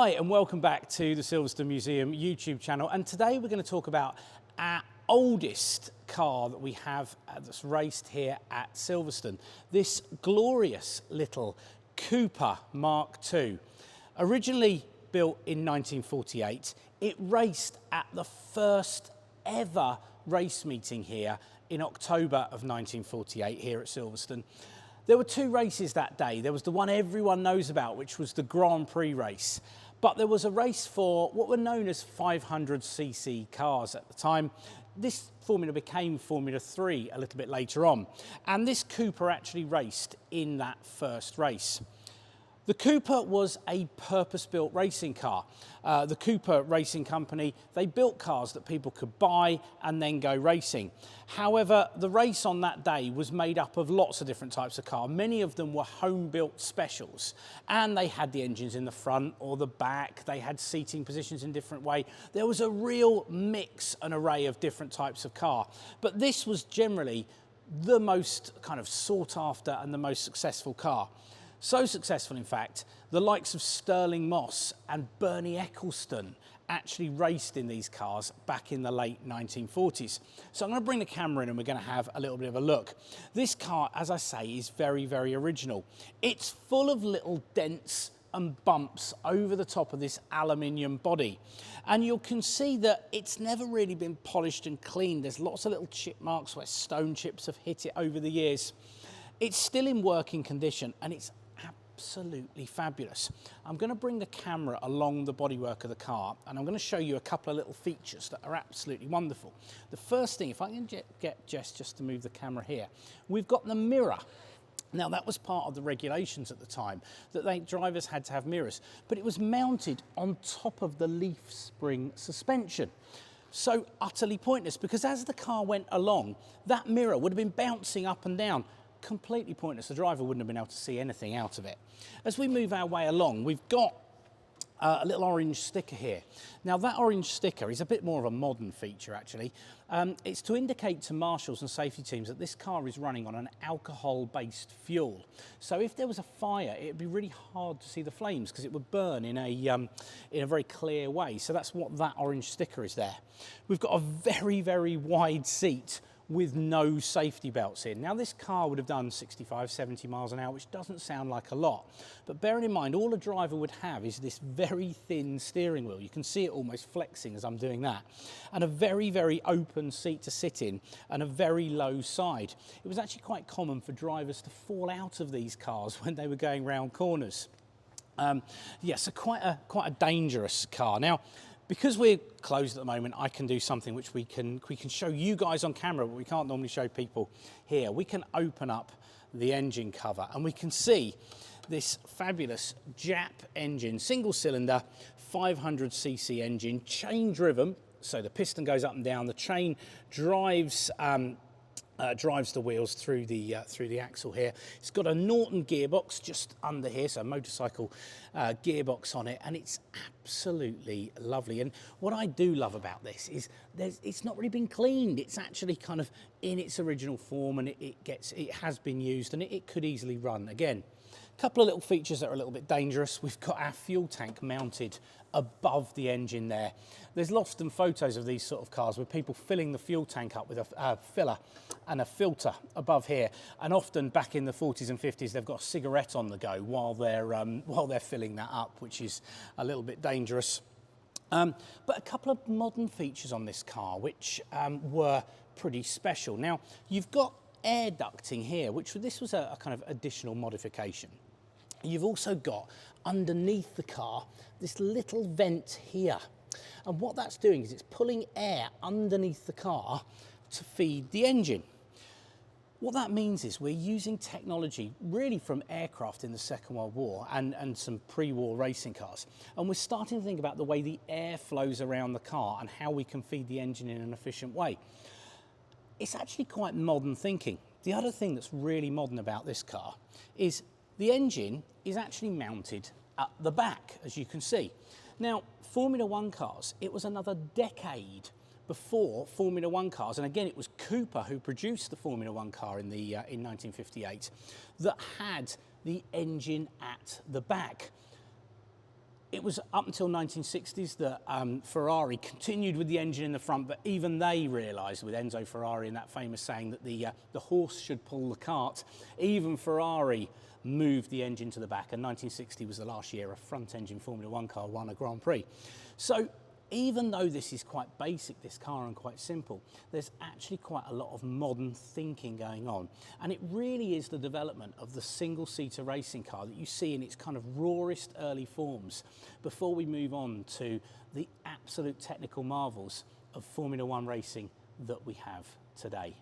Hi and welcome back to the Silverstone Museum YouTube channel, and today we're going to talk about our oldest car that we have that's raced here at Silverstone. This glorious little Cooper Mark II. Originally built in 1948, it raced at the first ever race meeting here in October of 1948 here at Silverstone. There were two races that day. There was the one everyone knows about, which was the Grand Prix race. But there was a race for what were known as 500cc cars at the time. This formula became Formula 3 a little bit later on. And this Cooper actually raced in that first race. The Cooper was a purpose-built racing car. The Cooper Racing Company, they built cars that people could buy and then go racing. However, the race on that day was made up of lots of different types of car. Many of them were home-built specials, and they had the engines in the front or the back. They had seating positions in different way. There was a real mix and array of different types of car. But this was generally the most kind of sought after and the most successful car. So successful, in fact, the likes of Stirling Moss and Bernie Ecclestone actually raced in these cars back in the late 1940s. So I'm going to bring the camera in and we're going to have a little bit of a look. This car, as I say, is very, very original. It's full of little dents and bumps over the top of this aluminium body. And you can see that it's never really been polished and cleaned. There's lots of little chip marks where stone chips have hit it over the years. It's still in working condition and it's absolutely fabulous. I'm going to bring the camera along the bodywork of the car and I'm going to show you a couple of little features that are absolutely wonderful. The first thing, if I can get Jess just to move the camera here, we've got the mirror. Now that was part of the regulations at the time, that drivers had to have mirrors, but it was mounted on top of the leaf spring suspension. So utterly pointless, because as the car went along, that mirror would have been bouncing up and down. Completely pointless. The driver wouldn't have been able to see anything out of it. As we move our way along, we've got a little orange sticker here. Now that orange sticker is a bit more of a modern feature actually. It's to indicate to marshals and safety teams that this car is running on an alcohol-based fuel. So if there was a fire, it'd be really hard to see the flames because it would burn in a very clear way. So that's what that orange sticker is there. We've got a very, very wide seat with no safety belts in. Now this car would have done 65, 70 miles an hour, which doesn't sound like a lot. But bearing in mind, all a driver would have is this very thin steering wheel. You can see it almost flexing as I'm doing that. And a very, very open seat to sit in and a very low side. It was actually quite common for drivers to fall out of these cars when they were going round corners. So quite a dangerous car. Now, because we're closed at the moment, I can do something which we can show you guys on camera, but we can't normally show people here. We can open up the engine cover and we can see this fabulous Jap engine, single cylinder, 500cc engine, chain driven. So the piston goes up and down, the chain drives the wheels through the axle here. It's got a Norton gearbox just under here, so a motorcycle gearbox on it, and it's absolutely lovely. And what I do love about this is it's not really been cleaned. It's actually kind of in its original form, and it has been used, and it could easily run again. A couple of little features that are a little bit dangerous. We've got our fuel tank mounted above the engine there. There's often photos of these sort of cars with people filling the fuel tank up with a filler and a filter above here, and often back in the 40s and 50s they've got a cigarette on the go while they're filling that up, which is a little bit dangerous. But a couple of modern features on this car which were pretty special. Now you've got air ducting here, this was a kind of additional modification. You've also got underneath the car this little vent here, and what that's doing is it's pulling air underneath the car to feed the engine. What that means is we're using technology really from aircraft in the Second World War and some pre-war racing cars, and we're starting to think about the way the air flows around the car and how we can feed the engine in an efficient way. It's actually quite modern thinking. The other thing that's really modern about this car is the engine is actually mounted at the back, as you can see. Now, Formula One cars, it was another decade before Formula One cars, and again, it was Cooper who produced the Formula One car in 1958, that had the engine at the back. It was up until 1960s that Ferrari continued with the engine in the front, but even they realised, with Enzo Ferrari and that famous saying that the horse should pull the cart, even Ferrari moved the engine to the back, and 1960 was the last year a front-engine Formula One car won a Grand Prix. So even though this is quite basic, this car, and quite simple, there's actually quite a lot of modern thinking going on. And it really is the development of the single-seater racing car that you see in its kind of rawest early forms before we move on to the absolute technical marvels of Formula One racing that we have today.